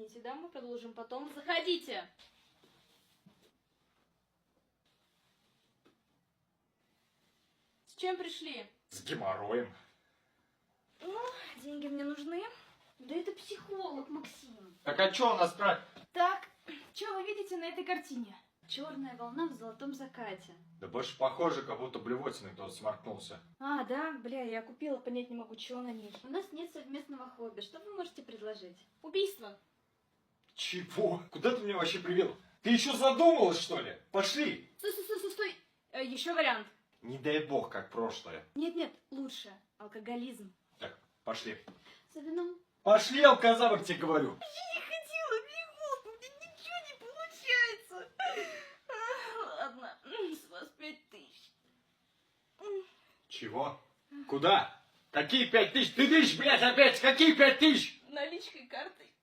Извините, да, мы продолжим потом. Заходите. С чем пришли? С геморроем. Ну, деньги мне нужны. Да это психолог, Максим. Так а что у нас про... Так, что вы видите на этой картине? Черная волна в золотом закате. Да больше похоже, как будто блевотиной кто-то сморкнулся. А, да, бля, я купила, понять не могу, чего на ней. У нас нет совместного хобби. Что вы можете предложить? Убийство. Чего? Куда ты меня вообще привел? Ты еще задумалась, что ли? Пошли! Стой. Еще вариант. Не дай бог, как прошлое. Нет, лучше. Алкоголизм. Так, пошли. За вином. Пошли, алкозавр, тебе говорю. Я не хотела, бегу, у меня ничего не получается. Ладно, с вас 5000. Чего? Куда? Какие 5000? Ты тысяч, блядь, опять? Какие 5000? Наличкой, картой.